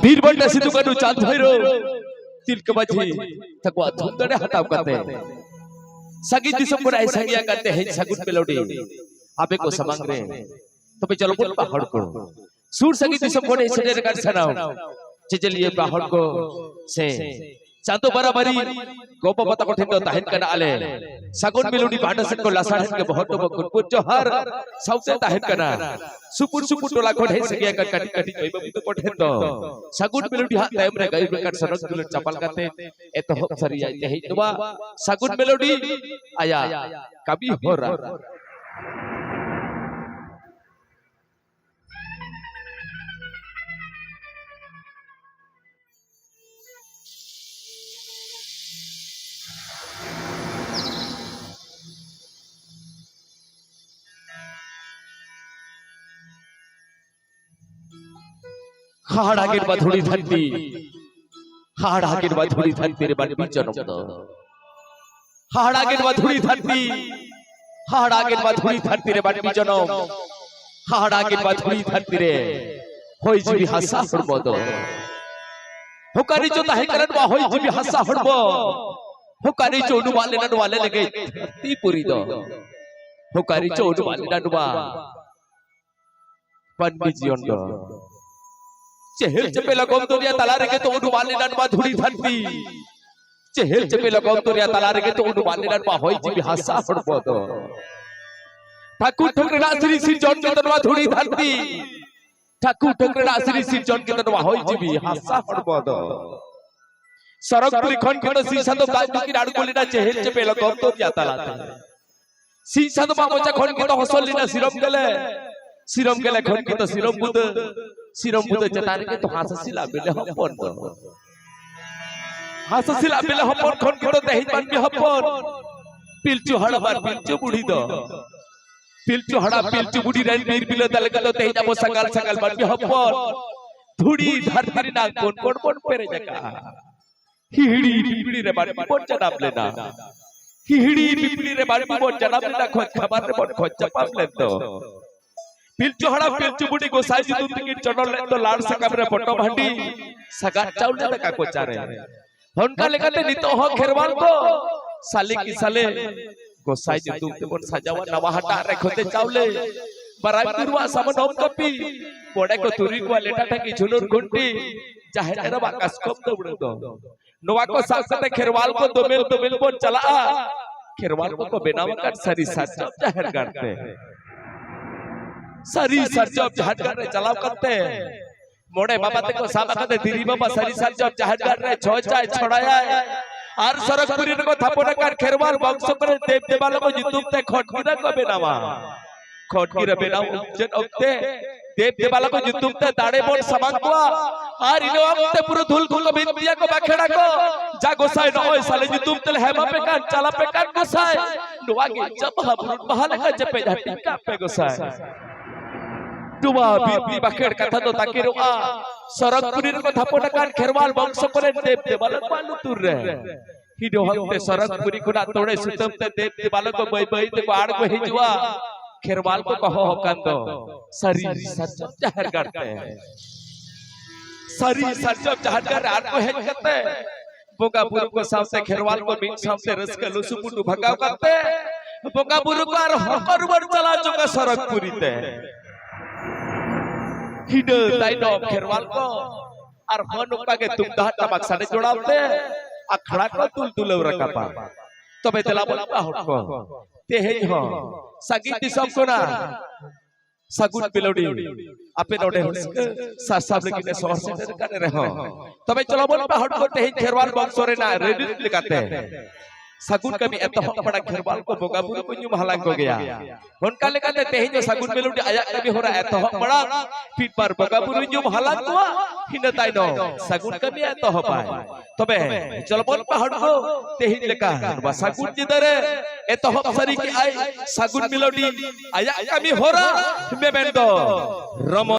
बीरबंडा सिद्धू कानू चांद भैरो तिलक माझी थकवा धुंदड़े हटाव करते सगी दिसम को ऐसा किया करते हैं सगुन मेलोडी आपे को समंग रहे तो पे चलो बोल पहाड़ को सूर सगी दिसम को ऐसे डेर कर सनाओ चलिए पहाड़ को से चांदो बराबरी गोपा पता को ठेंदो ताहिन करना आले सगुन मेलोडी बांडा से को लासाड़न के बहुत तो कुनपुर जो हर सबसे ताहिन करना सुपुर सुपुर टोला को ढेर से किया कर कटी कटी कोई बबू तो ठेंदो सगुन मेलोडी हाथ टाइम रे गई कर सरक दुलट चपल करते ए तो हो सरी जाते है तो सगुन मेलोडी आया कभी हो रहा हाड़ आगे मधुरी धरती हाड़ आगे मधुरी धरती रे बड़ी जन्म दो हाड़ आगे मधुरी धरती हाड़ आगे मधुरी धरती रे बड़ी जन्म हाड़ आगे मधुरी धरती रे होई जीवी हंसा हड़बो दो हुकारी जो ताहे करन वा होई जीवी हंसा हड़बो हुकारी जो नुवाले ननुवाले लगे ती पूरी दो हुकारी जो नुवाले ननुवा पन जीवन दो चेहल चपे लगोम तोरिया तला रे के तो उडवाले ननवा धुड़ी धरती चेहल चपे लगोम तोरिया तला रे के तो उडवाले ननवा होई जीवी हंसा हड़बो दो ठाकुर ठकरा श्री श्री जन के तनवा धुड़ी धरती ठाकुर ठकरा श्री श्री जन के तनवा होई जीवी हंसा हड़बो दो सरकपुरी खन के तो सीसा तो गाज की राड कोलिना चेहल चपे लगोम तोरिया तला सीसा तो मामोचा खन के तो हसलिना सिरम गेले खन के तो सिरम बुद चतारे के तो हाससिला बेले हपन दो हाससिला बेले हपन खन के तो दही बन के हपन पिलचु हड़बार पिलचु बुढ़ी दो पिलचु हड़ा पिलचु बुढ़ी रन बीर बिले दल के तो दही जाबो सकाल सकाल बन के हपन धुड़ी धरती ना कोन पेरे जका हिड़ी पिपड़ी रे बाड़ी बोन जनाब लेना हिड़ी पिपड़ी रे बाड़ी बोन जनाब लेना खोज खबर रे बोन खोज जपाब ले दो पिलचु हड़ा पिलचु बुढ़ी गोसाई जी तुम की चढ़ल ले तो लाड़ से कमरे पट्टो भांडी सगा चाउल ले का को चारे होनका लेकाते नितो हो खेरवाल को साली की साले गोसाई जी तुम के बोन सजावा नवा हटा रे खोते चावले बराई पुरवा समन होम कपी बोडे को तुरी को लेटा ठकी झुलुर घुंटी चाहे रे बाकास को दौड़ दो नवा को सासते खेरवाल को दोमेल बोन चला खेरवाल को बेनावा कर सरी साच जाहिर करते सरी सरजब जहाज कर रहे चलाव करते मोड़े बाबा ते को साबा करते दिरी बाबा सरी सरजब जहाज कर रहे छोचाए छोड़ाया आर सरकपुरी को थापोना कर खेरवाल बक्स पर देव देवाल को जितुम ते खटकीरा को बेनावा खटकीरा बेनावा जन ओते देव देवाल को जितुम ते दाड़े बोन समांग को आर इनो ओते पूरा धुल धुल बिंदिया को बाखेड़ा को जा गोसाई न ओय साले जितुम ते हेमा पे कान चला पे कान गोसाई नुवा के जब हम बहाले का जपे जाती का पे गोसाई दुआ बीबी बाकेड़ कथा तो ताके रुआ सरकपुरी को थापोना कान खेरवाल वंश करे देव देवाल बालू तुर रे हिडो हते सरकपुरी खुना तोड़े सुतम ते देव देवाल को बई बई ते बाड़ को हिजुआ खेरवाल को कहो कंदो सरी सजब जहर करते सरी सजब जहर कर रात को हेज करते बोगापुर को सामने खेरवाल को बीच सामने रस के लुसुपुटू भगाव करते बोगापुर को और हकर वर चला चुका सरकपुरी ते हिडो दाइनो खेरवाल को और हनुका के तुम दाट टमक साने जोड़ावते अखड़ा को तुल तुलव रखा तो बे तेला बोला हट को ते हे हो सगीती सब को ना सगुन पिलोडी आपे नोडे साब लेकिन शहर से करे रहो तो बे चलो बोला हट को ते खेरवाल बक्सोरे ना रेडी लिखाते सगुन कभी एत बड़ा खेरवाल को बोगापुर को न्यू महलांग हो गया होनका लेकाते तेही जो सगुन मेलोडी आया कभी हो रहा एत बड़ा फिर पर बोगापुर न्यू महलांग को हिन ताइनो सगुन कभी एत हो पाए तबे चल बोल पहाड़ को तेही लेका बा सगुन जिदरे एत हो सरी की आई सगुन मेलोडी आया कभी हो रहा में बेंदो रम